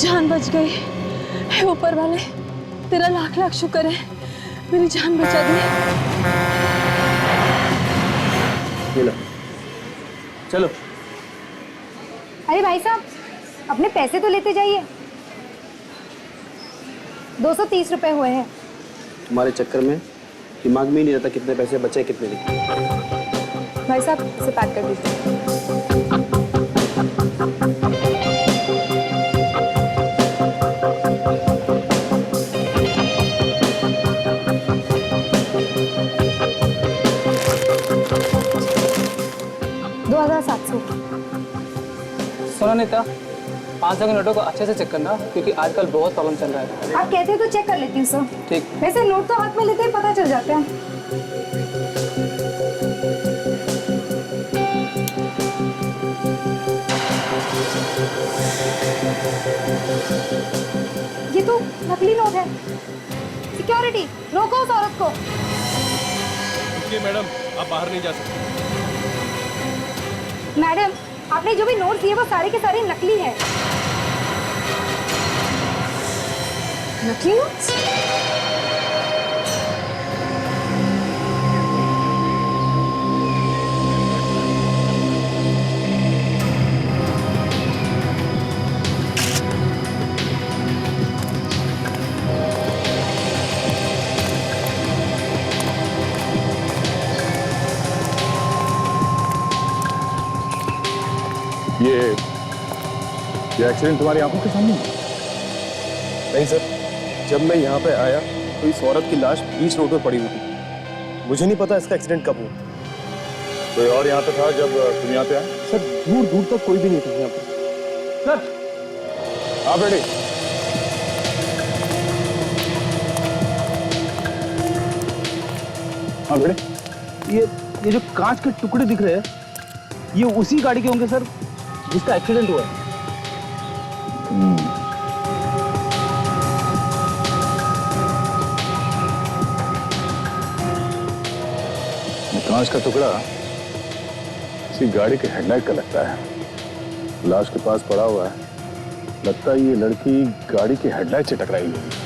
जान बच गई। हे ऊपर वाले, तेरा लाख लाख शुक्र है, मेरी जान बचा दी। ये लो, चलो। अरे भाई साहब, अपने पैसे तो लेते जाइए। 230 रुपए हुए हैं। तुम्हारे चक्कर में दिमाग में ही नहीं रहता कितने पैसे बचे कितने नहीं। भाई साहब, इसे पैक कर दीजिए। सुनो नीता, 500 के नोटों को अच्छे से चेक करना क्योंकि आजकल बहुत प्रॉब्लम चल रहा है। आप कहते हैं तो चेक कर लेती हूँ सर। ठीक। वैसे नोट तो हाथ में लेते ही पता चल जाते हैं। ये तो नकली नोट है। सिक्योरिटी, रोको उस औरत को। रुकिए मैडम, आप बाहर नहीं जा सकते। मैडम, आपने जो भी नोट दिए वो सारे के सारे नकली हैं। नकली नोट्स? ये एक्सीडेंट तुम्हारी आंखों के सामने? नहीं सर, जब मैं यहाँ पे आया तो इस औरत की लाश बीच रोड पर पड़ी हुई थी। मुझे नहीं पता इसका एक्सीडेंट कब हुआ। कोई और यहाँ पे था जब तुम यहाँ पे आए? सर, दूर दूर तक कोई भी नहीं था यहाँ पे। सर, आप रेडी? हाँ बेटे। ये जो कांच के टुकड़े दिख रहे हैं, ये उसी गाड़ी के होंगे सर जिसका एक्सीडेंट हुआ है। कांच का टुकड़ा किसी गाड़ी के हेडलाइट का लगता है। लाश के पास पड़ा हुआ है। लगता है ये लड़की गाड़ी के हेडलाइट से टकराई होगी।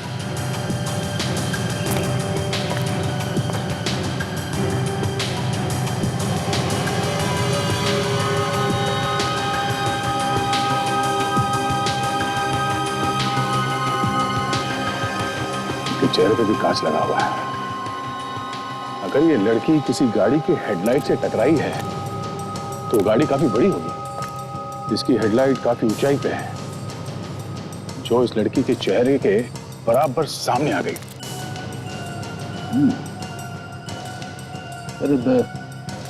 चेहरे पे भी कांच लगा हुआ है। अगर ये लड़की किसी गाड़ी के हेडलाइट से टकराई है तो गाड़ी काफी बड़ी होगी, जिसकी हेडलाइट काफी ऊंचाई पे है, जो इस लड़की के चेहरे के बराबर सामने आ गई। अरे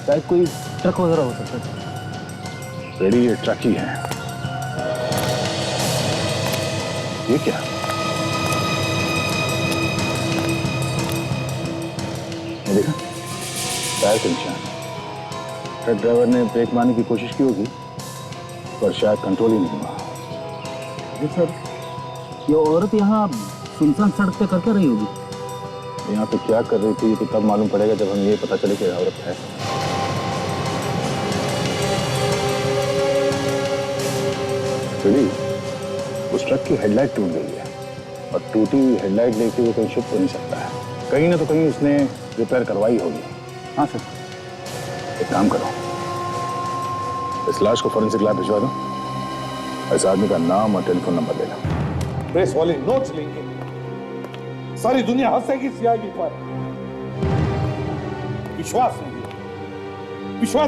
शायद कोई ट्रक वगैरह हो सकता है। रेडी, ये ट्रक ही है। ये क्या? देखा, टायर के निशान। ट्रक ड्राइवर ने ब्रेक मारने की कोशिश की होगी पर शायद कंट्रोल ही नहीं हुआ। अरे सर, ये औरत यहाँ सुनसान सड़क पे कर रही होगी। यहाँ पे क्या कर रही थी तो तब मालूम पड़ेगा जब हमें ये पता चले कि औरत है। उस ट्रक की हेडलाइट टूट गई है और टूटी हुई हेडलाइट लेके वो कहीं शिफ्ट हो नहीं सकता है। कहीं ना तो कहीं उसने रिपेयर करवाई होगी। हाँ सर। एक काम करो, इस लाश को फॉरेंसिक लैब भिजवा दो। इस आदमी का नाम और टेलीफोन नंबर ले लो। प्रेस वाले नोट्स लेंगे, सारी दुनिया हंसेगी सीआईडी पर। विश्वास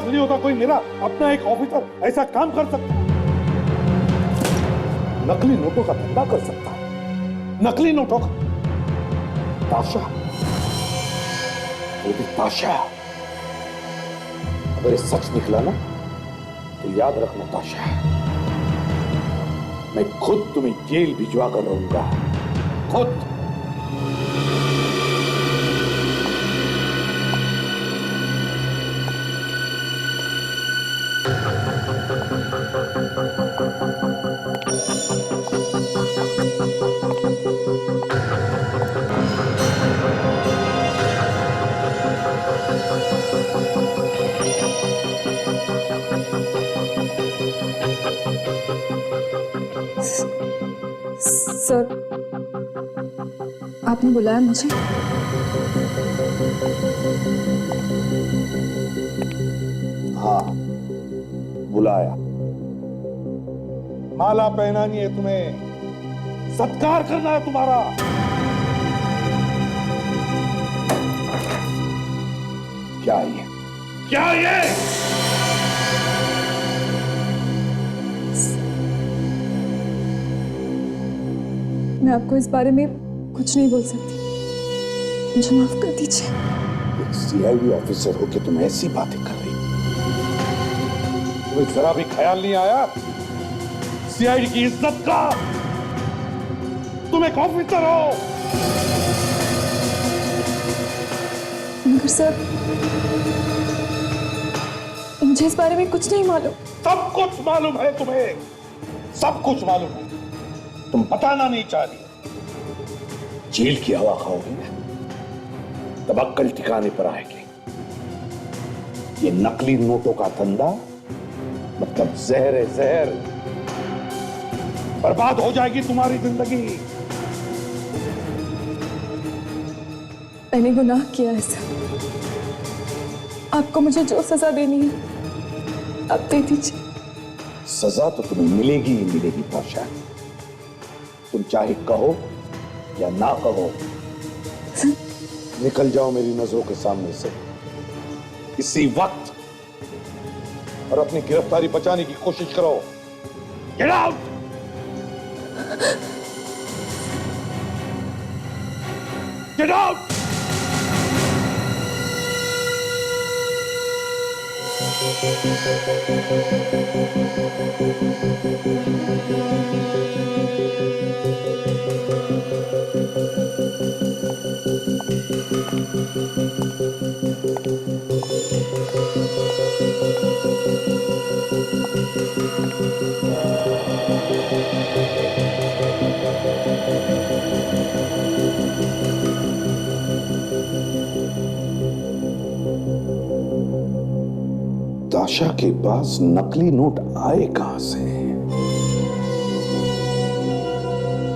नहीं होता कोई मेरा अपना एक ऑफिसर ऐसा काम कर सकता है? नकली नोटों का धंधा कर सकता है, नकली नोटों का। ताशा, वो भी ताशा। अगर ये सच निकला ना तो याद रखना ताशा, मैं खुद तुम्हें जेल भिजवा कर रहूंगा, खुद। सर, आपने बुलाया मुझे? हाँ, बुलाया। माला पहनानी है तुम्हें, सत्कार करना है तुम्हारा। क्या ये? क्या ये? मैं आपको इस बारे में कुछ नहीं बोल सकती, मुझे माफ कर दीजिए। एक सीआईडी ऑफिसर हो के तुम ऐसी बातें कर रही हो? तुम्हें जरा भी ख्याल नहीं आया सीआईडी की इज्जत का? तुम एक ऑफिसर हो। मगर सर, मुझे इस बारे में कुछ नहीं मालूम। सब कुछ मालूम है तुम्हें, सब कुछ मालूम है। तुम बताना नहीं चाह रही। जेल की हवा खाओगी ना, तब अक्कल ठिकाने पर आएगी। ये नकली नोटों का धंधा मतलब जहर है, जहर। बर्बाद हो जाएगी तुम्हारी जिंदगी। मैंने गुनाह किया है सर, आपको मुझे जो सजा देनी है आप दे दीजिए। सजा तो तुम्हें मिलेगी ही मिलेगी पाशा। तुम चाहे कहो या ना कहो, निकल जाओ मेरी नजरों के सामने से इसी वक्त और अपनी गिरफ्तारी बचाने की कोशिश करो। Get out! Get out! दाशा के पास नकली नोट आए कहां से?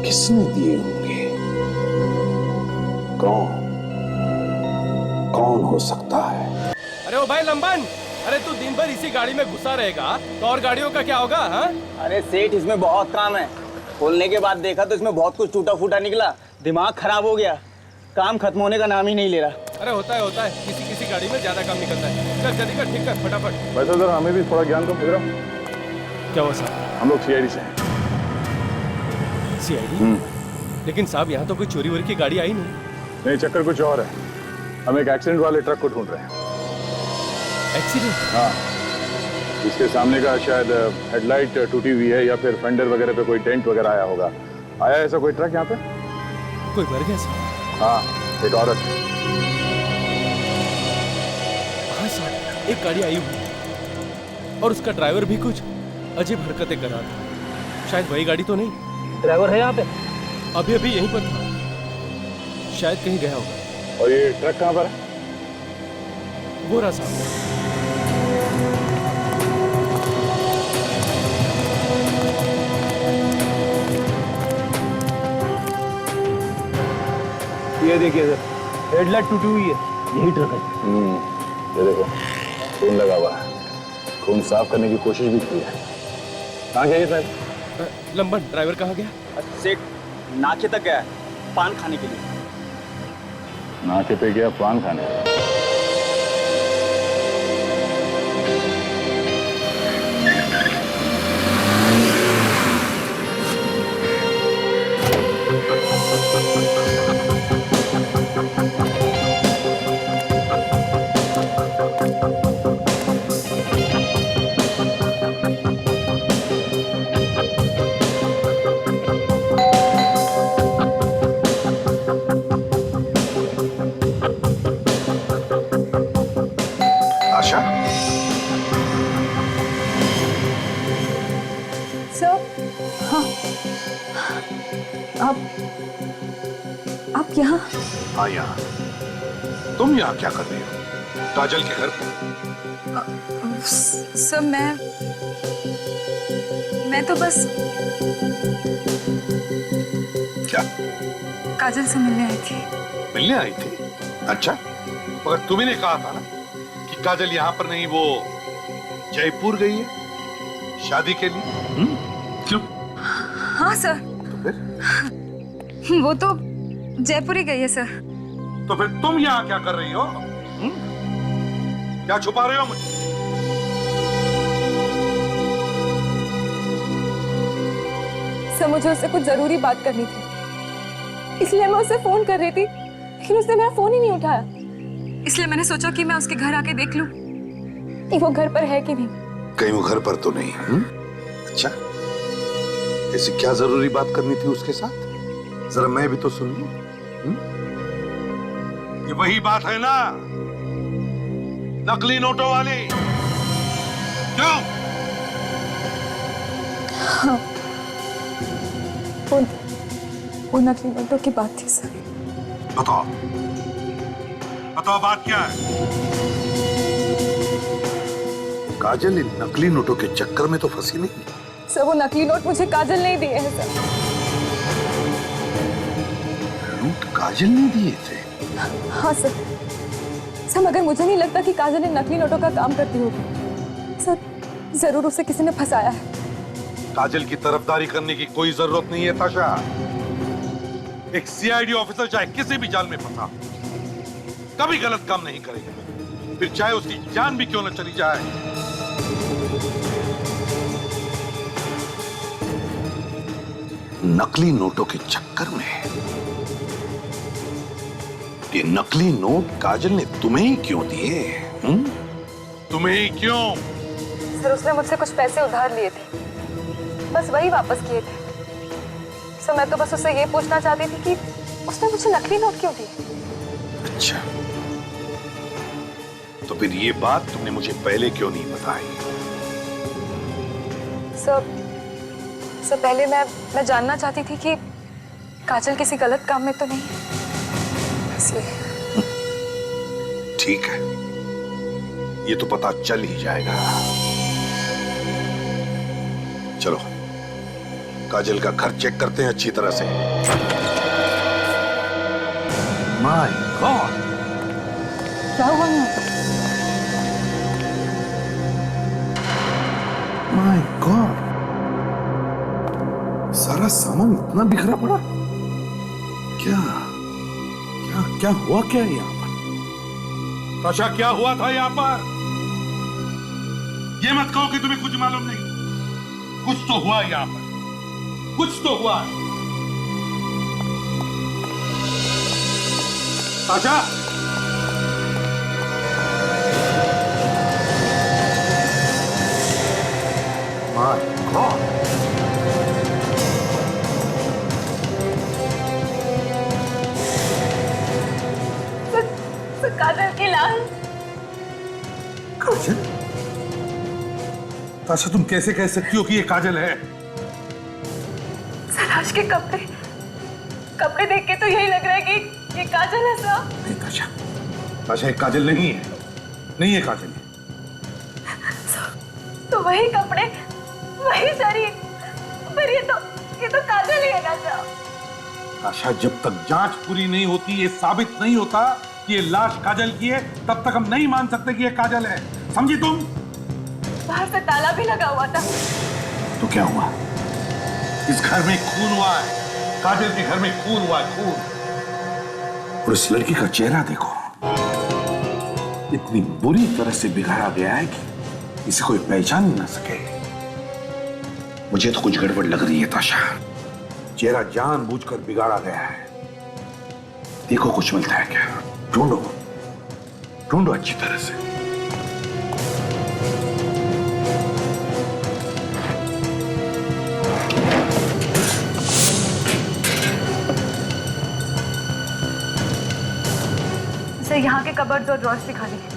किसने दिए होंगे? कौन कौन हो सकता है? अरे ओ भाई लंबन, अरे तू दिन भर इसी गाड़ी में घुसा रहेगा तो और गाड़ियों का क्या होगा? हाँ, अरे सेठ, इसमें बहुत काम है। खोलने के बाद देखा तो इसमें बहुत कुछ टूटा फूटा निकला, दिमाग खराब हो गया। काम खत्म होने का नाम ही नहीं ले रहा। अरे होता है, किसी किसी गाड़ी में ज्यादा काम निकलता है। चल जल्दी कर, ठीक कर फटाफट। वैसे सर हमें भी थोड़ा ज्ञान तो मिल रहा। क्या हुआ साहब? हम लोग सीआईडी से हैं। सीआईडी? लेकिन साहब यहाँ तो कोई चोरी वोरी की गाड़ी आई नहीं। नहीं, चक्कर कुछ और है। हम एक एक्सीडेंट वाले ट्रक को ढूंढ रहे हैं। एक्सीडेंट? हाँ, इसके सामने का शायद हेडलाइट टूटी हुई है या फिर फेंडर वगैरह पे कोई डेंट वगैरह आया होगा। आया ऐसा कोई ट्रक यहाँ पे? कोई मर गया साहब? हाँ, एक औरत। हाँ साहब, एक गाड़ी आई हुई और उसका ड्राइवर भी कुछ अजीब हरकतें कर रहा था। शायद वही गाड़ी तो नहीं। ड्राइवर है यहाँ पे? अभी अभी यहीं पर था, शायद कहीं गया होगा। और ये ट्रक कहाँ पर है? वो रहा साहब। ये देखिए सर, हेडलाइट टूटी हुई है। यही ट्रक है। ये देखो, खून लगा हुआ है। खून साफ करने की कोशिश भी की है। कहाँ गया ये ड्राइवर? लंबन, ड्राइवर कहाँ गया? सेठ नाके तक गया है, पान खाने के लिए। नाके पे गया पान खाने? आशा, सर, हाँ, आप यहाँ? हाँ यहाँ। तुम यहाँ क्या कर रही हो? काजल के घर पे? सर, मैं तो बस क्या? काजल से मिलने आई थी। मिलने आई थी? अच्छा, मगर तुम्ही ने कहा था ना कि काजल यहाँ पर नहीं, वो जयपुर गई है शादी के लिए। क्यों? हाँ सर। तो फिर? वो तो जयपुर ही गई है सर। तो फिर तुम यहाँ क्या कर रही हो? क्या छुपा रहे हो मुझे? सर मुझे उससे कुछ जरूरी बात करनी थी, इसलिए मैं उसे फोन कर रही थी, लेकिन उसने मेरा फोन ही नहीं उठाया। इसलिए मैंने सोचा कि मैं उसके घर आके देख लूं कि वो घर पर है कि नहीं। कहीं वो घर पर तो नहीं? अच्छा, ऐसी क्या जरूरी बात करनी थी उसके साथ? जरा मैं भी तो सुन लूं। ये वही बात है ना, नकली नोटों वाली? क्यों? हाँ, वो नकली नोटों की बात थी सर। बताओ बताओ, बात क्या है? काजल इन नकली नोटों के चक्कर में तो फंसी नहीं? सर वो नकली नोट मुझे काजल ने दिए हैं सर। नोट काजल ने दिए थे? हाँ सर। मगर मुझे नहीं लगता कि काजल ने नकली नोटों का काम करती होगी सर। जरूर उसे किसी ने फंसाया है। काजल की तरफदारी करने की कोई जरूरत नहीं है ताशा। एक सीआईडी ऑफिसर चाहे किसी भी जाल में फंसा, कभी गलत काम नहीं करेगा, फिर चाहे उसकी जान भी क्यों न चली जाए। नकली नोटों के चक्कर में ये नकली नोट काजल ने तुम्हें ही क्यों दिए? तुम्हें ही क्यों? सर उसने मुझसे कुछ पैसे उधार लिए थे, बस वही वापस किए थे। सर मैं तो बस उससे ये पूछना चाहती थी कि उसने मुझे नकली नोट क्यों दिए। अच्छा, तो फिर ये बात तुमने मुझे पहले क्यों नहीं बताई? सर पहले मैं जानना चाहती थी कि काजल किसी गलत काम में तो नहीं है, इसलिए। ठीक है, ये तो पता चल ही जाएगा। चलो काजल का घर चेक करते हैं अच्छी तरह से। माय गॉड, क्या हुआ यहाँ? माय गॉड, सारा सामान इतना बिखरा पड़ा। क्या क्या क्या हुआ क्या यहाँ पर? ताशा, क्या हुआ था यहाँ पर? ये मत कहो कि तुम्हें कुछ मालूम नहीं। कुछ तो हुआ यहाँ पर, कुछ तो हुआ। ताशा, माय गॉड, काजल की लाश। काजल? ताशा, तुम कैसे कह सकती हो कि ये काजल है? सराज के कपड़े देख के तो यही लग रहा है कि ये काजल है सर। नहीं ताशा, ताशा एक काजल नहीं है, नहीं है काजल। तो वही कपड़े, वही शरीर, पर ये तो काजल ही है ना सर। ताशा, जब तक जांच पूरी नहीं होती, ये साबित नहीं होता कि ये लाश काजल की है, तब तक हम नहीं मान सकते कि ये काजल है। समझी तुम? बाहर से ताला भी लगा हुआ था। तो क्या हुआ? इस घर में खून हुआ है, काजल के घर में खून हुआ है, खून। और इस लड़की का चेहरा देखो, इतनी बुरी तरह से बिगाड़ा गया है कि इसे कोई पहचान ना सके। मुझे तो कुछ गड़बड़ लग रही है ताशा। चेहरा जानबूझकर बिगाड़ा गया है। देखो कुछ मिलता है क्या? ढूंढो ढूंढो अच्छी तरह से। सर यहाँ के कबर्ड्स और ड्रॉर्स भी खाली हैं।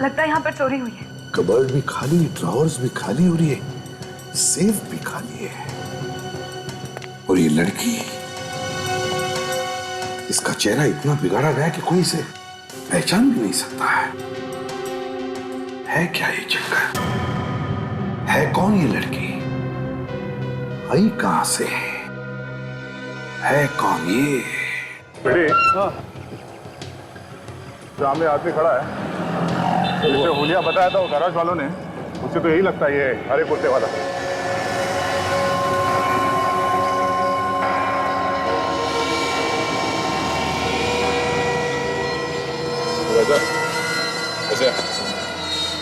लगता है यहाँ पर चोरी हुई है। कबर्ड भी खाली, ड्रॉर्स भी खाली हो रही है, सेफ भी खाली है। और ये लड़की, इसका चेहरा इतना बिगाड़ा गया कि कोई इसे पहचान भी नहीं सकता है क्या ये चक्कर? है कौन ये लड़की? आई कहां से है? है कौन ये? बेटे, सामने आदमी खड़ा है, जिसे होलिया बताया था वो गैराज वालों ने, उसे तो यही लगता है ये हरे कुर्ते वाला।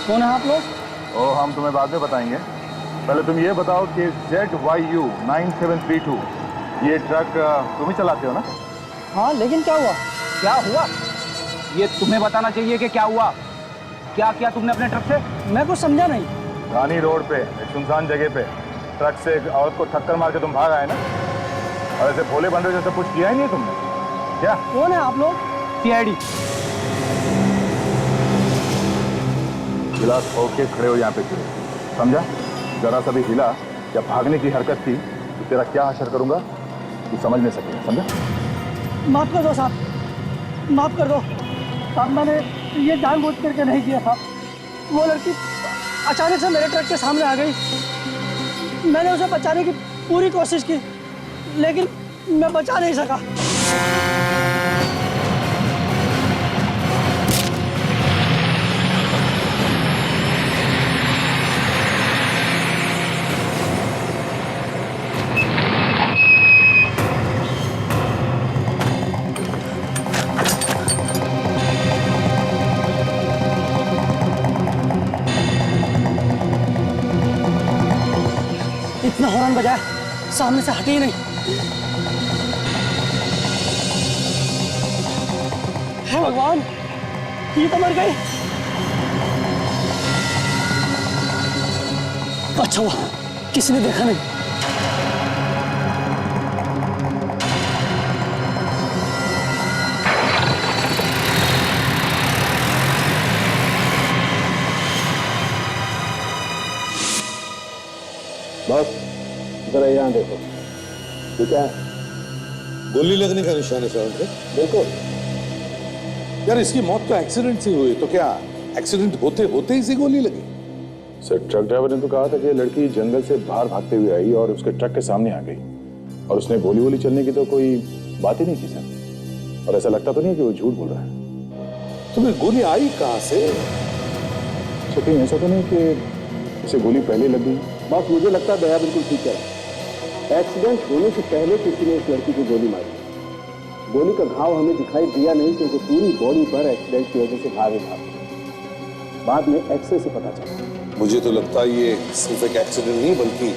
कौन है आप लोग? ओ, हम तुम्हें बाद में बताएंगे। पहले तुम ये बताओ कि ZYU 9732 ये ट्रक तुम ही चलाते हो ना? हाँ, लेकिन क्या हुआ? क्या हुआ? ये तुम्हें बताना चाहिए कि क्या हुआ। क्या किया तुमने अपने ट्रक से? मैं कुछ समझा नहीं। रानी रोड पे एक सुनसान जगह पे ट्रक से एक औरत को टक्कर मार के तुम भाग आए ना, और ऐसे भोले बंदे जैसे कुछ किया ही नहीं तुमने। क्या? कौन है आप लोग? CID। गिलास खोल के खड़े हो यहाँ पे क्यों? समझा? जरा सा भी हिला या भागने की हरकत की तो तेरा क्या असर करूंगा तू समझ नहीं सकेगा। समझा? माफ कर दो साहब, माफ कर दो साहब, मैंने ये जानबूझ करके नहीं किया साहब। वो लड़की अचानक से मेरे ट्रक के सामने आ गई। मैंने उसे बचाने की पूरी कोशिश की, लेकिन मैं बचा नहीं सका। इतना हॉर्न बजाया, सामने से हटे ही नहीं। हे भगवान, ये तो मर गई। अच्छा हुआ किसी ने देखा नहीं। बस जरा यहाँ देखो, ये क्या है? गोली लगने का निशान है सर। बिल्कुल। यार इसकी मौत तो एक्सीडेंट से हुई, तो क्या एक्सीडेंट होते होते ही से गोली लगी? सर ट्रक ड्राइवर ने तो कहा था कि लड़की जंगल से बाहर भागते हुए आई और उसके ट्रक के सामने आ गई, और उसने गोली वोली चलने की तो कोई बात ही नहीं की सर। और ऐसा लगता तो नहीं कि वो झूठ बोल रहा है। तुम्हें गोली आई कहाँ से? तो कहीं ऐसा तो नहीं कि उसे गोली पहले लग गई? बस मुझे लगता है दया बिल्कुल ठीक है। एक्सीडेंट होने से पहले किसी ने इस लड़की को गोली मारी। गोली का घाव हमें दिखाई दिया नहीं क्योंकि पूरी बॉडी पर एक्सीडेंट की वजह से घाव ही घाव। बाद में एक्सरे से पता चला। मुझे तो लगता है ये सिर्फ एक एक्सीडेंट नहीं बल्कि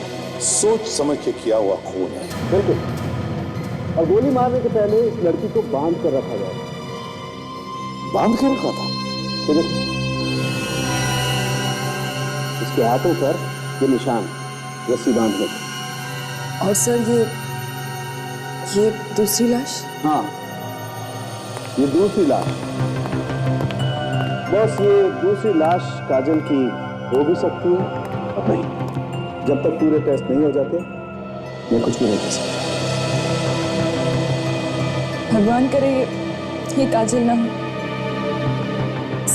सोच समझ के किया हुआ खून है। बिल्कुल। और गोली मारने के पहले इस लड़की को बांध कर रखा गया। बांध के रखा था? तो देखो, इसके हाथों पर ये निशान रस्सी बांधने का। और सर ये दूसरी लाश? हाँ, ये दूसरी लाश। बस ये दूसरी लाश काजल की हो भी सकती है और नहीं। जब तक पूरे टेस्ट नहीं हो जाते मैं कुछ भी नहीं कह सकता। भगवान करे ये काजल ना हो।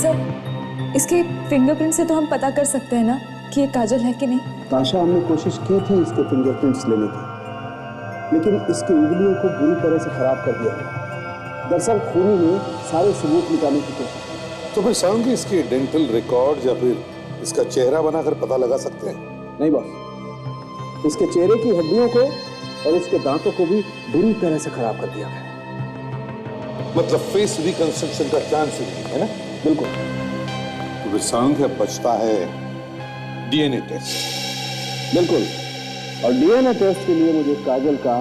सर, इसके फिंगरप्रिंट से तो हम पता कर सकते हैं ना कि ये काजल है कि नहीं? ताशा, हमने कोशिश की थी इसके फिंगरप्रिंट्स लेने की, लेकिन इसकी उंगलियों को बुरी तरह से खराब कर दिया गया। दरअसल खूनी ने सारे सबूत निकालने की कोशिश की। तो फिर सांगे इसके डेंटल रिकॉर्ड या फिर इसका चेहरा बनाकर पता लगा सकते हैं? नहीं बॉस, इसके चेहरे की हड्डियों को और इसके दांतों को भी बुरी तरह से खराब कर दिया गया। मतलब फेस रिकंस्ट्रक्शन का चांस ही नहीं है ना? बिल्कुल। तो फिर सांगे बचता है DNA टेस्ट। बिल्कुल। और DNA टेस्ट के लिए मुझे काजल का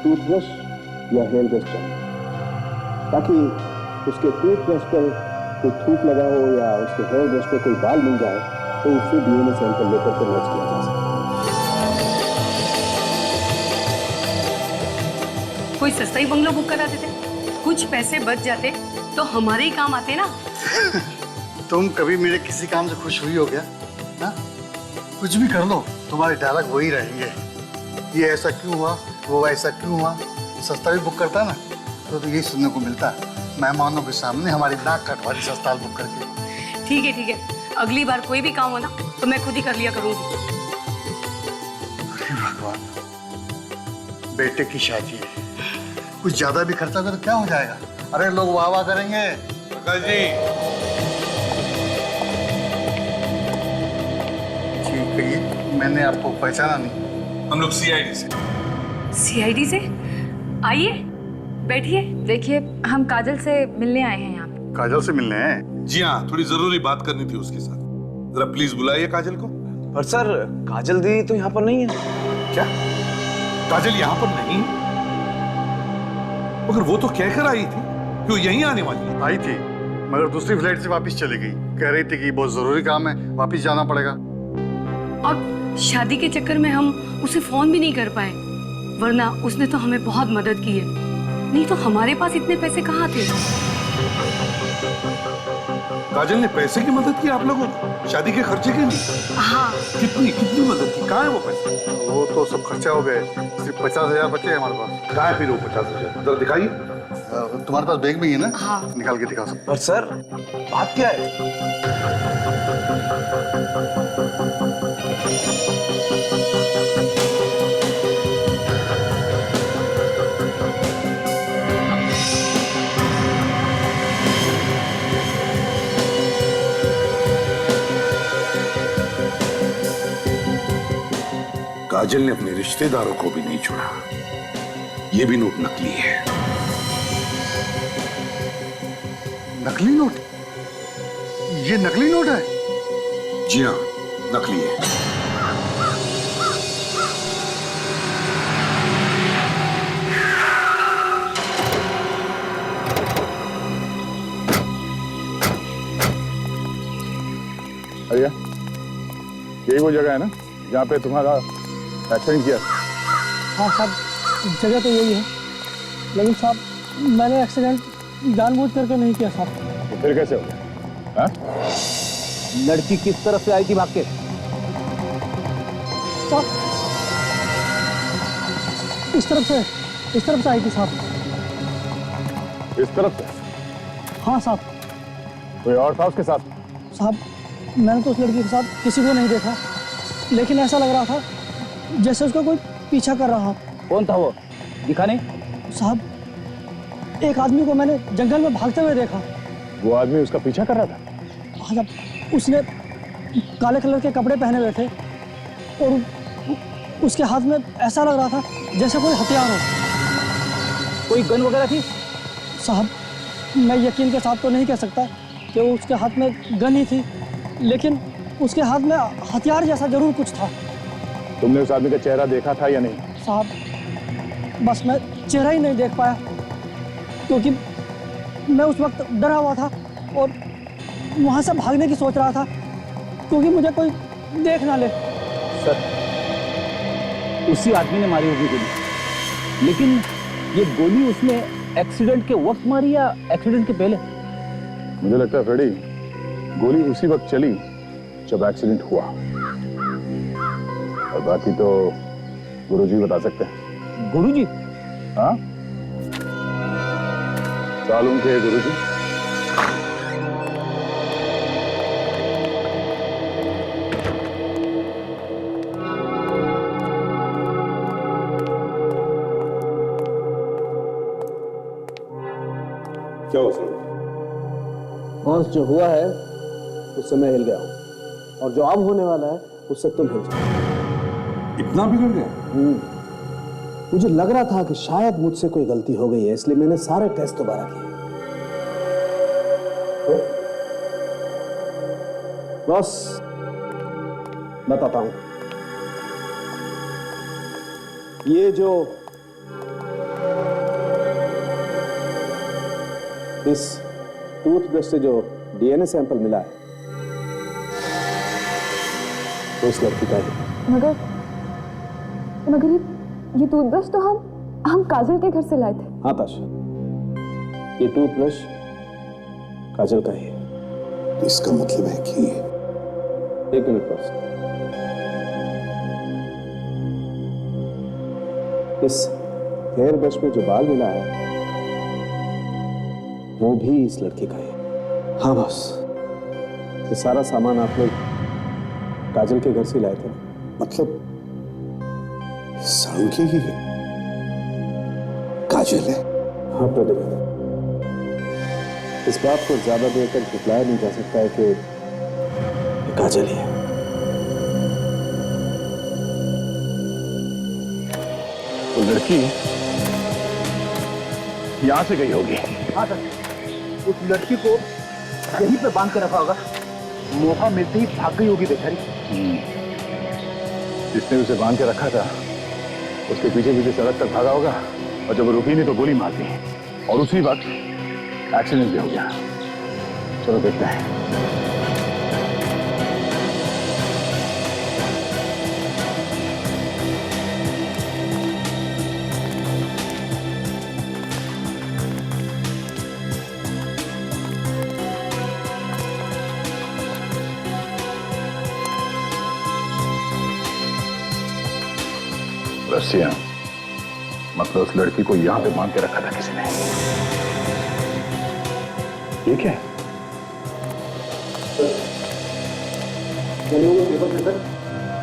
टूथब्रश या हेयर ब्रश चाहिए, ताकि उसके टूथब्रश पर कोई थूक लगा हो या उसके हेयर ब्रश पे कोई बाल मिल जाए तो उससे DNA सैंपल लेकर के मैच किया जा सके। कोई सस्ता ही बंगला बुक करा देते, कुछ पैसे बच जाते तो हमारे ही काम आते ना। तुम कभी मेरे किसी काम से खुश हुई हो क्या? ना? कुछ भी कर लो, तुम्हारे डायलॉग वही रहेंगे। ये ऐसा क्यों हुआ, वो ऐसा क्यों हुआ। सस्ता भी बुक करता ना तो यही सुनने को मिलता है, मेहमानों के सामने हमारी नाक कटवारी सस्ता बुक करके। ठीक है, अगली बार कोई भी काम हो ना तो मैं खुद ही कर लिया करूंगी। अरे भगवान, बेटे की शादी है, कुछ ज्यादा भी खर्चा होगा तो क्या हो जाएगा? अरे लोग वाह वाह करेंगे। प्रकाश जी, ठीक है, ये मैंने आपको पहचाना नहीं। हम लोग सीआईडी से। सीआईडी से? आइए, बैठिए। देखिए, हम काजल से मिलने आए हैं यहाँ पे। काजल से मिलने हैं? जी हाँ, थोड़ी जरूरी बात करनी थी उसके साथ। जरा प्लीज बुलाइए काजल को। पर सर, काजल दीदी तो यहाँ पर नहीं है। क्या काजल यहाँ पर नहीं? मगर वो तो कहकर आई थी कि वो यहीं आने वाली है। आई थी, मगर दूसरी फ्लाइट से वापस चली गई। कह रही थी कि बहुत जरूरी काम है, वापस जाना पड़ेगा। और शादी के चक्कर में हम उसे फोन भी नहीं कर पाए, वरना उसने तो हमें बहुत मदद की है। नहीं तो हमारे पास इतने पैसे कहाँ थे? काजल ने पैसे की मदद की आप लोगों को शादी के खर्चे के लिए? हाँ। कितनी कितनी मदद की? कहाँ है वो पैसे? वो तो सब खर्चा हो गए, सिर्फ 50,000 बचे हैं हमारे पास। कहाँ है फिर वो 50,000? जरा दिखाइए। तुम्हारे पास बैग में ही है ना? हाँ। निकाल के दिखा सकते। पर सर, बात क्या है? काजल ने अपने रिश्तेदारों को भी नहीं छोड़ा। ये भी नोट नकली है। नकली नोट? ये नकली नोट है? जी हाँ, नकली है। अरे यही वो जगह है ना जहाँ पे तुम्हारा एक्सीडेंट किया? हाँ साहब, जगह तो यही है, लेकिन साहब मैंने एक्सीडेंट जानबूझ करके नहीं किया साहब। तो फिर कैसे हो गया? लड़की किस तरफ से आई थी भाग के? साहब इस तरफ से आई थी साहब। इस तरफ से? हाँ साहब। कोई और था उसके साथ? साहब मैंने तो उस लड़की के साथ किसी को नहीं देखा, लेकिन ऐसा लग रहा था जैसे उसका कोई पीछा कर रहा। कौन था वो? दिखा नहीं? साहब एक आदमी को मैंने जंगल में भागते हुए देखा। वो आदमी उसका पीछा कर रहा था? हाँ साहब, उसने काले कलर के कपड़े पहने हुए थे और उसके हाथ में ऐसा लग रहा था जैसे कोई हथियार हो। कोई गन वगैरह थी? साहब मैं यकीन के साथ तो नहीं कह सकता कि वो उसके हाथ में गन ही थी, लेकिन उसके हाथ में हथियार जैसा जरूर कुछ था। तुमने उस आदमी का चेहरा देखा था या नहीं? साहब बस मैं चेहरा ही नहीं देख पाया, क्योंकि मैं उस वक्त डरा हुआ था और वहां से भागने की सोच रहा था, क्योंकि मुझे कोई देख ना ले। सर, उसी आदमी ने मारी होगी गोली, लेकिन ये गोली उसने एक्सीडेंट के वक्त मारी या एक्सीडेंट के पहले? मुझे लगता है फ्रेडी, गोली उसी वक्त चली जब एक्सीडेंट हुआ, और बाकी तो गुरुजी बता सकते हैं। गुरुजी? हाँ, सालून के गुरुजी। क्या हो सर? बॉस, जो हुआ है उससे मैं हिल गया हूँ, और जो अब होने वाला है उससे तुम हिल जाओ। इतना बिगड़ गया? मुझे लग रहा था कि शायद मुझसे कोई गलती हो गई है, इसलिए मैंने सारे टेस्ट दोबारा किए। तो बॉस बताता हूं, ये जो इस टूथब्रश से जो डीएनए सैंपल मिला है तो इस लड़की का है। मगर ये टूथब्रश तो हम काजल के घर से लाए थे। हाँ ताश, ये टूथब्रश काजल का ही है। इसका मतलब है कि एक मिनट बस, इस हेयर ब्रश में जो बाल मिला है वो भी इस लड़के का है। हाँ बॉस, ये सारा सामान आप लोग काजल के घर से लाए थे? मतलब सालून की ही है? काजल है? हाँ प्रदीप, इस बात को ज्यादा देर तक झुटलाया नहीं जा सकता है कि ये काजल ही है। वो लड़की यहां से गई होगी। हाँ सर, उस लड़की को यहीं पे बांध के रखा होगा, मौका मिलते ही भाग गई होगी बेचारी। जिसने उसे बांध के रखा था उसके पीछे पीछे सड़क तक भागा होगा, और जब वो रुकी नहीं तो गोली मार दी, और उसी वक्त एक्सीडेंट भी हो गया। चलो देखते हैं। रस्सियां, मतलब उस लड़की को यहां पे बांध के रखा था किसी ने। ये क्या है? चले हुए पेपर पे सर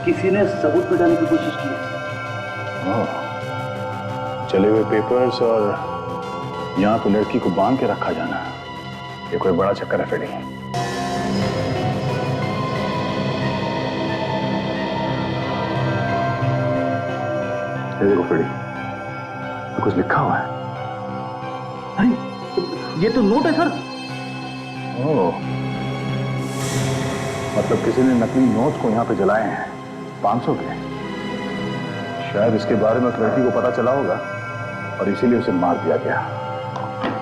किसी ने सबूत मिटाने की कोशिश की है। चले हुए पेपर्स और यहाँ पे लड़की को बांध के रखा जाना, ये कोई बड़ा चक्कर है फेडी। ये देखो फेडी, तो कुछ लिखा हुआ है। अरे ये तो नोट है सर। ओह, मतलब किसी ने नकली नोट्स को यहाँ पे जलाए हैं 500 के। शायद इसके बारे में उस लड़की को पता चला होगा और इसीलिए उसे मार दिया गया।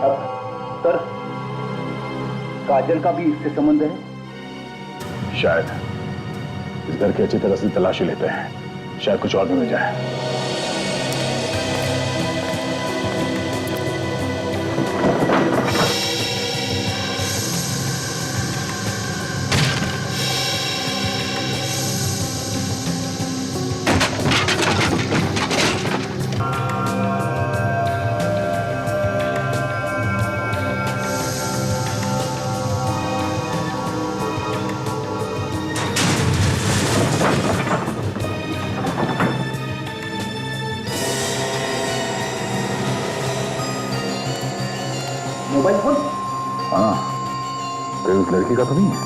अब सर काजल का भी इससे संबंध है? शायद। इस घर की अच्छी तरह से तलाशी लेते हैं, शायद कुछ और भी मिल जाए। Mobile phone? हाँ, कहीं उस लड़की का तो नहीं है।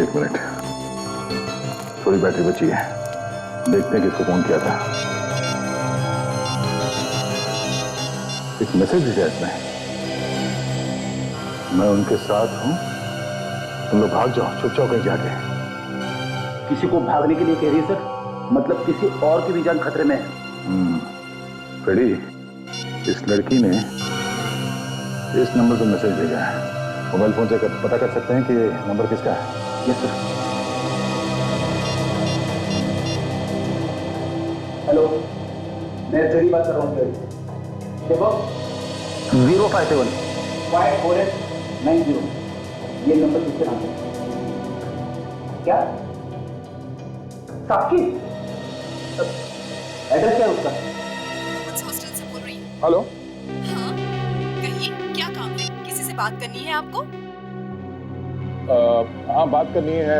एक मिनट, थोड़ी बैटरी बची है, देखते हैं किसको फोन किया था। एक मैसेज दिया इसमें, मैं उनके साथ हूं, तुम लोग भाग जाओ चुपचाप कहीं जाके। किसी को भागने के लिए कह रही है सर? मतलब किसी और की भी जान खतरे में है? फ्रेडी, इस लड़की ने इस नंबर पर मैसेज भेजा है। मोबाइल फोन से पता कर सकते हैं कि ये नंबर किसका है? Yes sir. हेलो, मैं फ्रेडी बात कर रहा हूँ। देखो 057 54890, ये नंबर किसके नाम है? क्या साक्षी? एड्रेस क्या है उसका? हॉस्टल से बोल रही हूँ। हेलो, हाँ, कहिए क्या काम है? किसी से बात करनी है आपको? हाँ बात करनी है।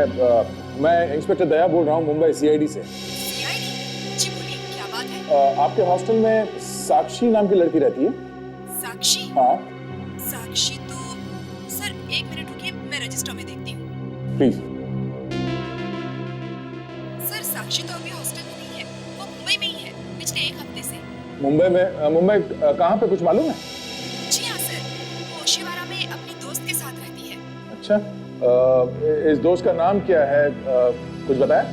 मैं इंस्पेक्टर दया बोल रहा हूँ मुंबई सीआईडी से। सीआईडी? जी बोलिए, क्या बात है? आपके हॉस्टल में साक्षी नाम की लड़की रहती है? साक्षी? हाँ। साक्षी तो सर एक मिनट रुकिए, मैं रजिस्टर में देखती हूँ। प्लीज। सर साक्षी तो अभी हॉस्टल में नहीं है, वो मुंबई में ही है पिछले 1 हफ्ते से। मुंबई में? मुंबई कहाँ पे, कुछ मालूम है? जी हाँ सर, वो शिवारा में अपनी दोस्त के साथ रहती है। अच्छा, इस दोस्त का नाम क्या है, कुछ बताया?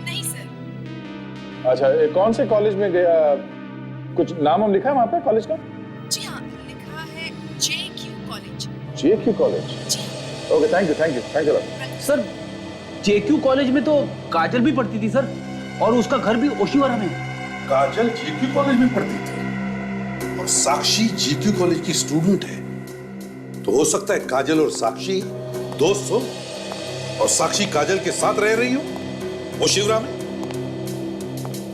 नहीं सर। अच्छा, कौन से कॉलेज में गया, कुछ नाम हम लिखा है वहाँ पे कॉलेज का? जी हाँ, लिखा है JQ कॉलेज। JQ college? जी। Okay, thank you sir JQ college में तो काजल भी पढ़ती थी सर, और उसका घर भी ओशिवारा में। काजल JQ कॉलेज में पढ़ती थी और साक्षी JQ कॉलेज की स्टूडेंट है, तो हो सकता है काजल और साक्षी दोस्त हो और साक्षी काजल के साथ रह रही हो वो शिवरा में।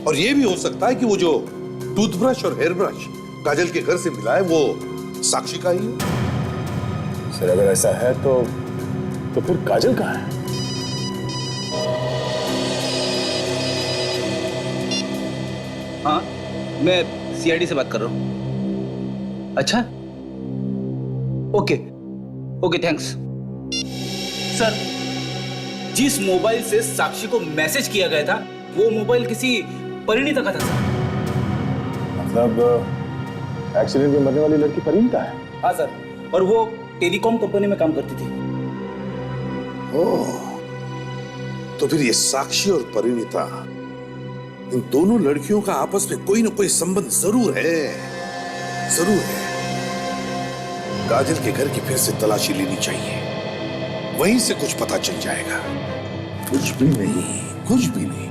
और ये भी हो सकता है कि वो जो टूथब्रश और हेयर ब्रश काजल के घर से मिला है वो साक्षी का ही हो। सर अगर ऐसा है तो फिर काजल कहाँ है? हाँ, मैं सीआईडी से बात कर रहा हूँ। अच्छा, ओके ओके, थैंक्स। सर, जिस मोबाइल से साक्षी को मैसेज किया गया था वो मोबाइल किसी परिणीता का था सर। मतलब एक्सीडेंट में मरने वाली लड़की परिणीता है? हाँ सर, और वो टेलीकॉम कंपनी में काम करती थी। ओह, तो फिर ये साक्षी और परिणीता, इन दोनों लड़कियों का आपस में कोई ना कोई संबंध जरूर है, जरूर है। काजल के घर की फिर से तलाशी लेनी चाहिए, वहीं से कुछ पता चल जाएगा। कुछ भी नहीं, कुछ भी नहीं।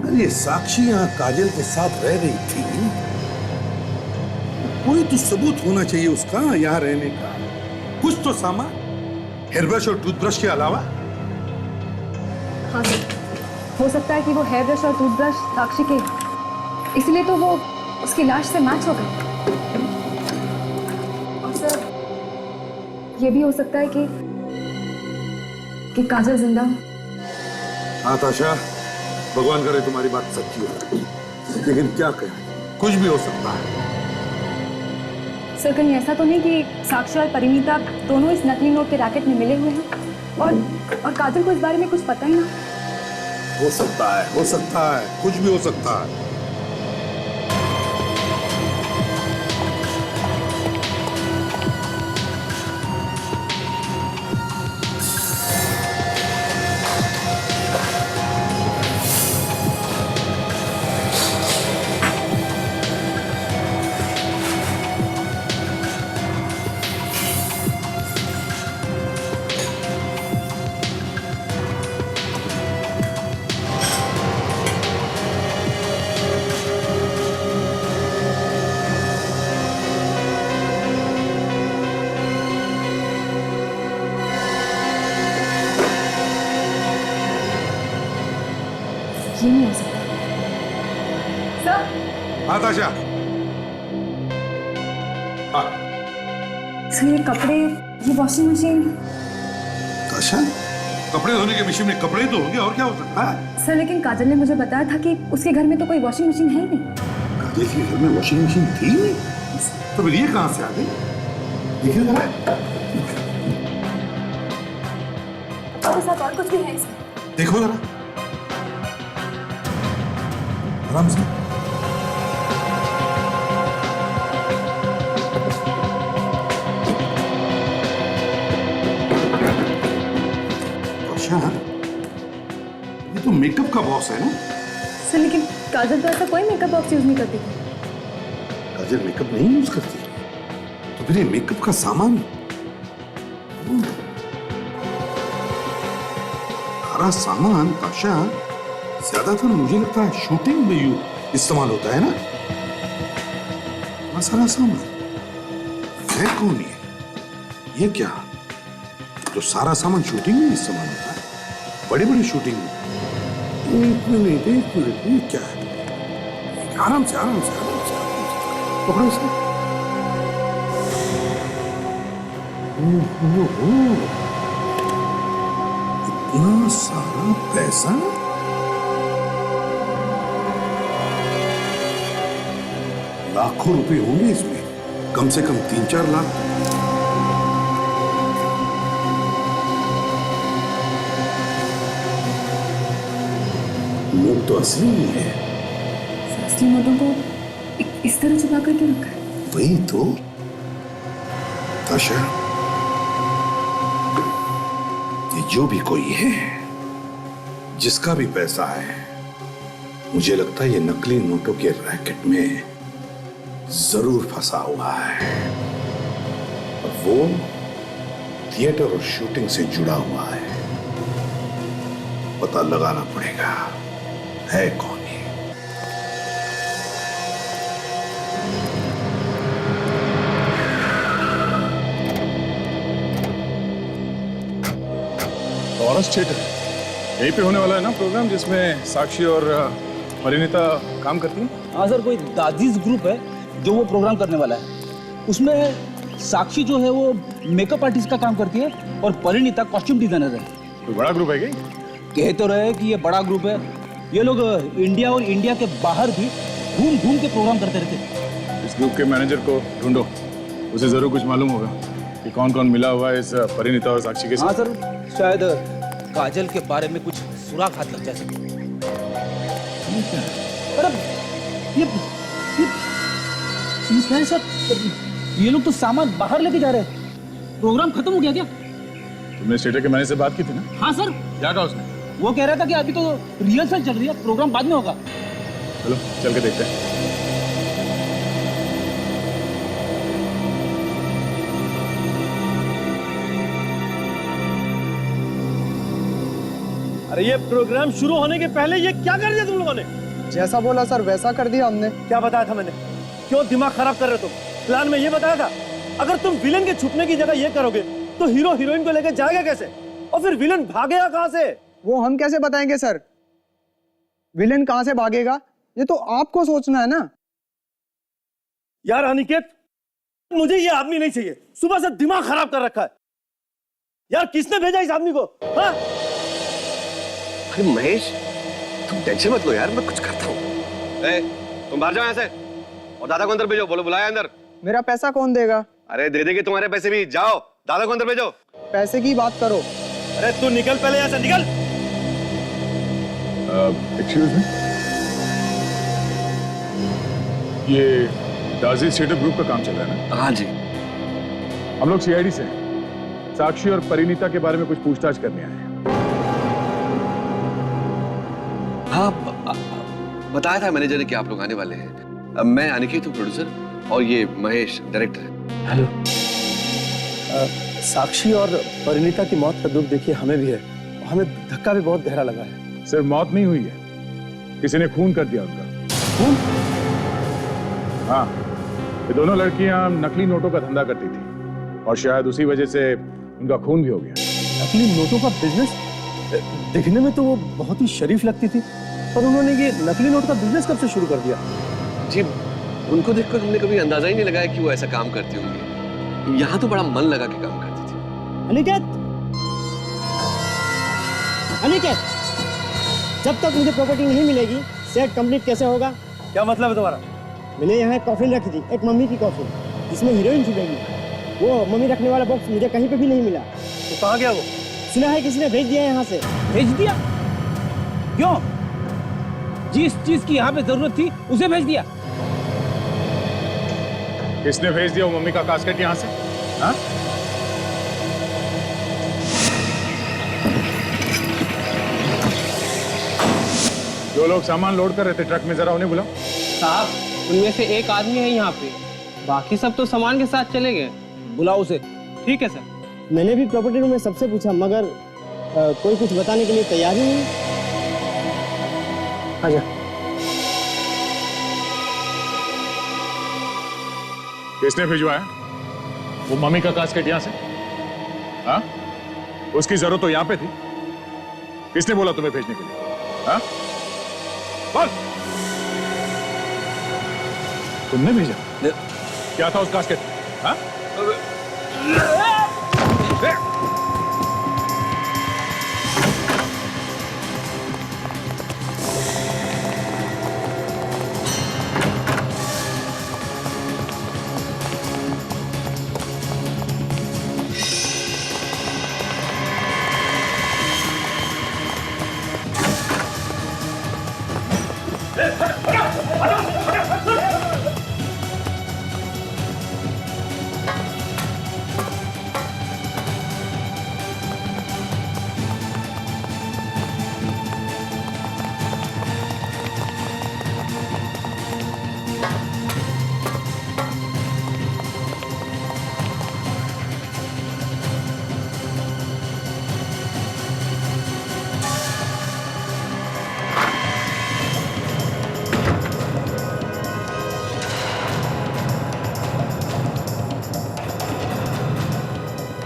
अरे साक्षी यहाँ काजल के साथ रह रही थी, कोई तो सबूत होना चाहिए उसका यहाँ रहने का। कुछ तो सामान, हेयर ब्रश और टूथब्रश के अलावा। हाँ सर, हो सकता है कि वो हेयर ब्रश और टूथब्रश साक्षी के, इसलिए तो वो उसकी लाश से मैच हो गए। और सर, ये भी हो सकता है कि काजल जिंदा हो। हाँ ताशा, भगवान करे तुम्हारी बात सच्ची हो, लेकिन क्या कहें, कुछ भी हो सकता है। सर, कहीं ऐसा तो नहीं कि साक्षी और परिणीता दोनों इस नकली नोट के रैकेट में मिले हुए हैं और काजल को इस बारे में कुछ पता ही ना? हो सकता है, हो सकता है, कुछ भी हो सकता है। ये नहीं हो सकता। सर, हाँ ताशा, सर ये कपड़े, ये वॉशिंग मशीन। ताशा, कपड़े धोने की मशीन में कपड़े धोगे और क्या हो सकता है? सर, लेकिन काजल ने मुझे बताया था कि उसके घर में तो कोई वॉशिंग मशीन है ही नहीं। काजल के घर में वॉशिंग मशीन थी नहीं, तो फिर ये कहां से आ गई? देखिए जरा। तो साथ और कुछ भी है इसमें। देखो जरा, आराम से। ताशा, ये तो मेकअप का बॉक्स है ना? सर, लेकिन काजल तो ऐसा कोई मेकअप बॉक्स यूज नहीं करती थी। काजल मेकअप नहीं यूज करती, तो फिर ये मेकअप का सामान, सारा सामान ताशा ज्यादातर मुझे लगता है शूटिंग में इस्तेमाल होता है ना? सारा सामान है कौन ये क्या? तो सारा सामान शूटिंग में इस्तेमाल होता है, बड़ी बड़ी शूटिंग में। एक मिनट, ये क्या है? आराम से, आराम से, आराम से, पकड़ो इसे। इतना सारा पैसा, लाखों रुपए होंगे इसमें, कम से कम 3-4 लाख। नोट तो असली ही है। असली नोटों को इस तरह छुपा कर क्यों रखा है? वही तो ताशा, ये जो भी कोई है, जिसका भी पैसा है, मुझे लगता है ये नकली नोटों के रैकेट में जरूर फंसा हुआ है। और वो थिएटर और शूटिंग से जुड़ा हुआ है। पता लगाना पड़ेगा है कौन ये। लॉरेंस थिएटर यहीं पे होने वाला है ना प्रोग्राम, जिसमें साक्षी और परिणीता काम करती हैं? हाँ सर, कोई दादीज ग्रुप है जो वो प्रोग्राम करने वाला है। उसमें साक्षी जो है वो मेकअप आर्टिस्ट का काम करती है और परिणीता कॉस्ट्यूम डिजाइनर है। कोई बड़ा ग्रुप है क्या? कह तो रहे कि ये बड़ा ग्रुप है। ये लोग इंडिया और इंडिया के बाहर भी घूम घूम के प्रोग्राम करते रहते। इस ग्रुप के मैनेजर को ढूंढो, उसे जरूर कुछ मालूम होगा कि कौन कौन मिला हुआ है इस परिणीता और साक्षी के साथ। हाँ सर, शायद काजल के बारे में कुछ सुराग हाथ लग जाए। अरे ये क्या है सर? ये लोग तो सामान बाहर लेके जा रहे हैं। प्रोग्राम खत्म हो गया क्या? तुमने स्टेटर के मैनेजर से बात की थी ना? हाँ सर। क्या कहा उसने? वो कह रहा था कि अभी तो रिहर्सल चल रही है, प्रोग्राम बाद में होगा। चलो चल के देखते हैं। अरे ये प्रोग्राम शुरू होने के पहले ये क्या कर दिया तुम लोगों ने? जैसा बोला सर वैसा कर दिया हमने। क्या बताया था मैंने? क्यों दिमाग खराब कर रहे हो तुम? प्लान में ये बताया था अगर तुम विलन के छुपने की जगह ये करोगे तो हीरो हीरोइन को लेकर जाएगा कैसे? और फिर विलन भागेगा कहां से? वो हम कैसे बताएंगे सर? विलेन कहां से भागेगा ये तो आपको सोचना है ना। यार अनिकेत, मुझे ये आदमी नहीं चाहिए। सुबह से दिमाग खराब कर रखा है। यार किसने भेजा इस आदमी को? हाँ? अरे महेश, तुम टेंशन मत लो यार, मैं कुछ करता हूँ। तुम बाहर जाओ यहाँ से और दादा को अंदर भेजो। बोलो बुलाया अंदर। मेरा पैसा कौन देगा? अरे दे देंगे तुम्हारे पैसे भी। जाओ दादा को अंदर भेजो। पैसे की बात करो। अरे तू निकल पहले यहाँ से, निकल। एक्सक्यूज मी, ये दाजी थिएटर ग्रुप का काम चल रहा है ना? हाँ जी। हम लोग सीआईडी से हैं। साक्षी और परिणीता के बारे में कुछ पूछताछ करने आए हैं। हाँ, बताया था मैनेजर ने कि आप लोग आने वाले हैं। मैं अनिकेत हूँ प्रोड्यूसर, और ये महेश डायरेक्टर है। हेलो। साक्षी और परिणीता की मौत का दुख देखिए हमें भी है। हमें धक्का भी बहुत गहरा लगा है। सिर्फ मौत नहीं हुई है, किसी ने खून कर दिया उनका। खून? हाँ, ये दोनों लड़कियां नकली नोटों का धंधा करती थी और शायद उसी वजह से उनका खून भी हो गया। नकली नोटों का बिजनेस? दिखने में तो वो बहुत ही शरीफ लगती थी, पर उन्होंने ये नकली नोट का बिजनेस कब से शुरू कर दिया? जी, उनको देखकर हमने कभी अंदाजा ही नहीं लगाया कि वो ऐसा काम करती होंगी। यहाँ तो बड़ा मन लगा के काम करती थी। अनिकेत, अनिकेत, जब तक मुझे प्रॉपर्टी नहीं मिलेगी सेट कंप्लीट कैसे होगा? क्या मतलब है तुम्हारा? मैंने यहाँ एक कॉफिन रखी थी, एक मम्मी की कॉफिन, जिसमें हीरोइन छुपेगी। वो मम्मी रखने वाला बॉक्स मुझे कहीं पे भी नहीं मिला। तो कहाँ गया वो? सुना है किसी ने भेज दिया यहाँ से। भेज दिया? क्यों? जिस चीज की यहाँ पे जरूरत थी उसे भेज दिया। किसने भेज दिया वो मम्मी का कास्केट यहाँ से? हाँ? जो लोग सामान लोड कर रहे थे ट्रक में, जरा उन्हें बुलाओ। साहब, उनमें से एक आदमी है यहाँ पे, बाकी सब तो सामान के साथ चले गए। बुलाओ उसे। ठीक है सर। मैंने भी प्रॉपर्टी रूम में सबसे पूछा, मगर कोई कुछ बताने के लिए तैयार ही नहीं। आजा। किसने भिजवाया वो मम्मी का कास्केट यहाँ से? हाँ? उसकी जरूरत तो यहाँ पे थी। किसने बोला तुम्हें भेजने के लिए? हाँ? बोल। तुमने भेजा? क्या था उस कास्केट में? हाँ?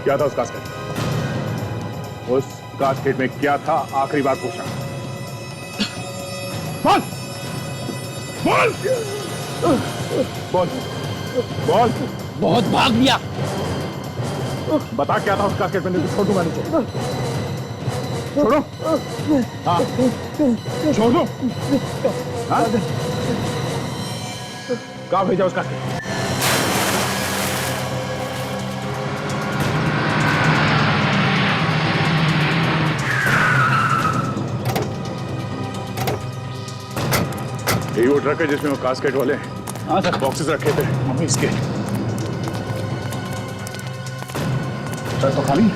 क्या था उस कास्केट में? उस कास्केट में क्या था? आखिरी बार पूछना। बोल बोल बोल। बहुत भाग लिया। बता क्या था उस कास्केट में? छोड़ दूंगा नीचे। छोड़ो। हाँ छोड़ दो। हाँ? कहाँ भेजा उसका? यही वो ट्रक है जिसमें वो कास्केट वाले बॉक्सेस रखे थे मम्मी इसके। ट्रक तो खाली।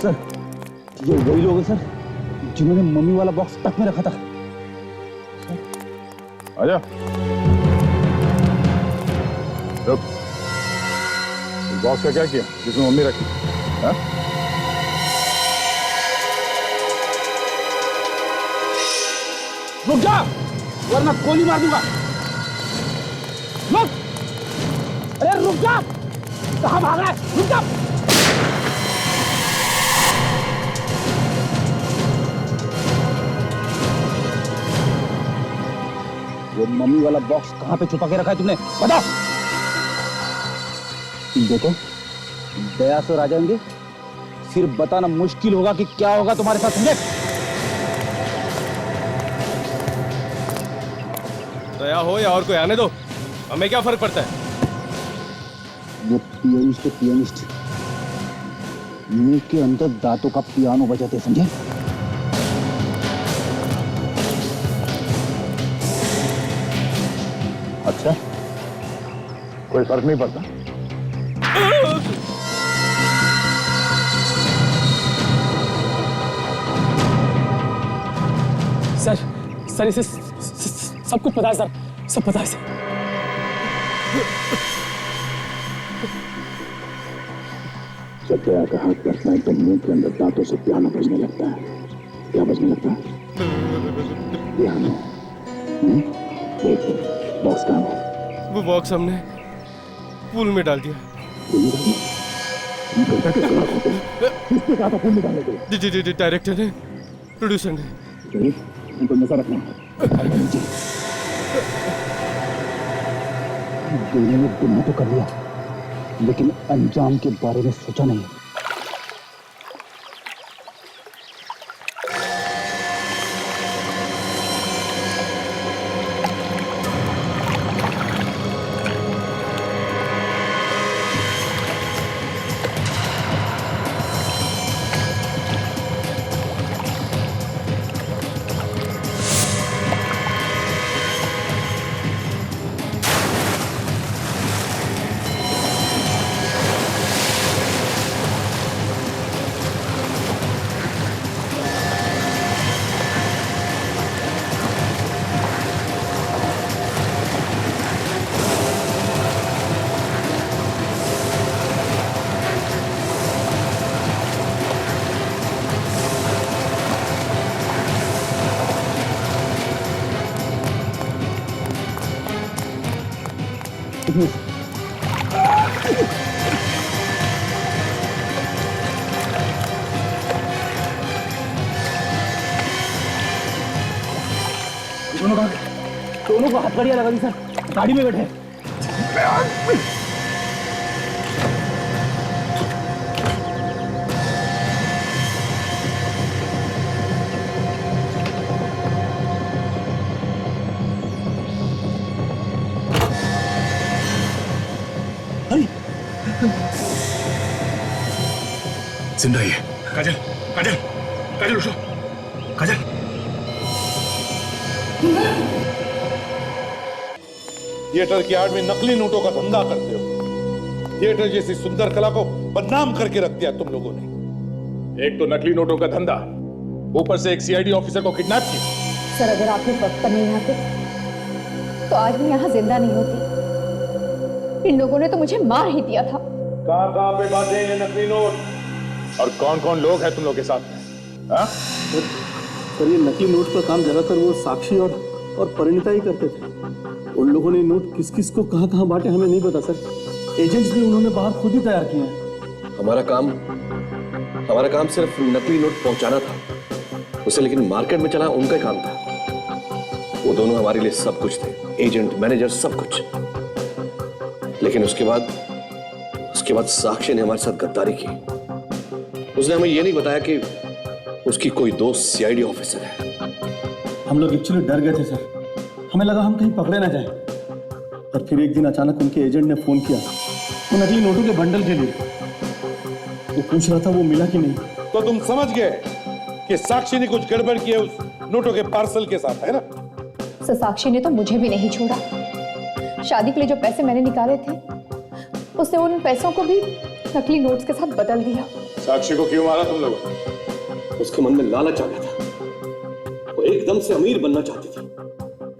सर ये वही लोग हैं सर जिन्होंने मम्मी वाला बॉक्स ट्रक में रखा था। आजा रुक। बॉक्स का क्या किया जिसमें मम्मी रखी? हाँ? रुक जा वरना गोली मार दूंगा। रुक, अरे रुक जा, कहाँ भाग रहा है? रुक जा। वो मम्मी वाला बॉक्स कहाँ पे छुपा के रखा है तुमने? बताओ। देखो दया से आ जाएंगे, फिर बताना मुश्किल होगा कि क्या होगा तुम्हारे साथ। समझे? दया हो या और कोई आने दो, हमें क्या फर्क पड़ता है? वो पियानिस्ट पियानिस्ट मुंह के अंदर दांतों का पियानो बजाते, समझे? अच्छा कोई फर्क नहीं पड़ता? सर इसे सब कुछ पता है सर, सब पता है सर। जब दया का हाथ करता है तो मुंह के अंदर दांतों से पियानो बजने लगता है। क्या बजने लगता है? पियानो। देख बॉक्स कहाँ है? वो बॉक्स हमने पूल में डाल दिया। डायरेक्टर ने, प्रोड्यूसर ने। उनको नजर रखना। दोनों ने गुनाह तो कर लिया लेकिन अंजाम के बारे में सोचा नहीं। दोनों को हथकड़ियां लगा दी सर, गाड़ी में बैठे। जिंदा ही है। काजल काजल काजल उठो। काजल थिएटर की आड़ में नकली नोटों का धंधा करते हो। थिएटर जैसी सुंदर कला को बदनाम करके रख दिया तुम लोगों ने। एक तो नकली नोटों का धंधा, ऊपर से एक सीआईडी ऑफिसर को किडनैप किया। सर अगर आप लोग वक्त पर नहीं आते तो आज मैं यहाँ जिंदा नहीं होती। इन लोगों ने तो मुझे मार ही दिया था। कहाँ पे बांधे हैं नकली नोट और कौन कौन लोग हैं तुम लोग के साथ में? हाँ? सर ये नकली नोट का काम ज्यादातर वो साक्षी और परिणीता ही करते थे। उन लोगों ने नोट किस किस को कहाँ कहाँ बांटे हमें नहीं पता सर। एजेंट्स भी उन्होंने बाहर खुद ही तैयार किए हैं। हमारा काम सिर्फ नकली नोट पहुंचाना था उसे, लेकिन मार्केट में चला उनका काम था। वो दोनों हमारे लिए सब कुछ थे, एजेंट मैनेजर सब कुछ। लेकिन उसके बाद साक्षी ने हमारे साथ गद्दारी की। उसने हमें यह नहीं बताया कि उसकी कोई दोस्त सीआईडी ऑफिसर है। हम लोग एक्चुअली डर गए थे सर, हमें लगा हम कहीं पकड़े ना जाए। और फिर एक दिन अचानक उनके एजेंट ने फोन किया वो नकली नोटों के बंडल के लिए। वो पूछ रहा था वो मिला कि नहीं। तो तुम समझ गए कि साक्षी ने कुछ गड़बड़ की है उस नोटों के पार्सल के साथ, है ना? सर साक्षी ने तो मुझे भी नहीं छोड़ा। शादी के लिए जो पैसे मैंने निकाले थे उसने उन पैसों को भी नकली नोट्स के साथ बदल दिया। साक्षी को क्यों मारा तुम लोगों? उसके मन में लालच आ गया था। वो एकदम से अमीर बनना चाहती थी।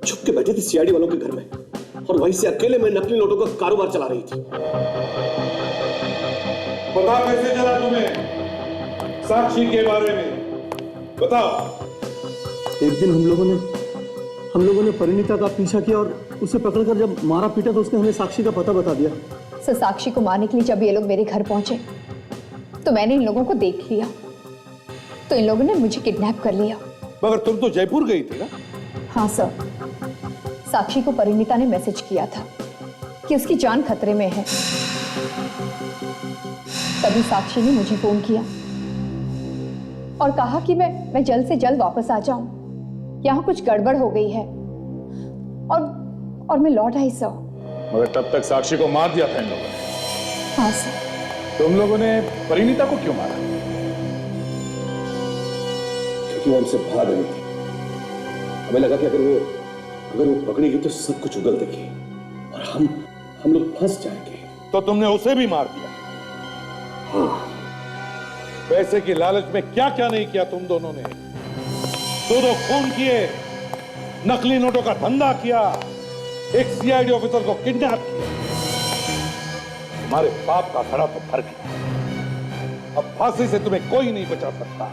छुप के बैठी थी सीआईडी वालों के घर में और वहीं से अकेले में नकली नोटों का कारोबार चला रही थी। पता कैसे चला तुम्हें साक्षी के बारे में? बताओ। एक दिन हम लोगों ने परिणीता का पीछा किया और उसे पकड़कर जब मारा पीटा तो उसने हमें साक्षी का पता बता दिया। सर साक्षी को मारने के लिए जब ये लोग मेरे घर पहुंचे तो मैंने इन लोगों को देख लिया, तो इन लोगों ने मुझे किडनैप कर लिया। मगर तुम तो जयपुर गई थी ना? हाँ सर, साक्षी को परिणीता ने मैसेज किया था कि उसकी जान खतरे में है। तभी साक्षी ने मुझे फोन किया और कहा कि मैं जल्द से जल्द वापस आ जाऊं, यहाँ कुछ गड़बड़ हो गई है। और मैं लौट आई सर। मगर तब तक साक्षी को मार दिया था इन लोगों ने। हाँ सर। तुम लोगों ने परिणीता को क्यों मारा? क्योंकि वो हमसे भाग रही थी। हमें लगा कि अगर वो पकड़ेगी तो सब कुछ उगल देगी और हम लोग फंस जाएंगे। तो तुमने उसे भी मार दिया? हाँ। पैसे की लालच में क्या क्या नहीं किया तुम दोनों ने। दो खून किए, नकली नोटों का धंधा किया, एक सीआईडी ऑफिसर को किडनैप किया। तुम्हारे बाप का खड़ा तो फर्क है। अब फांसी से तुम्हें कोई नहीं बचा सकता।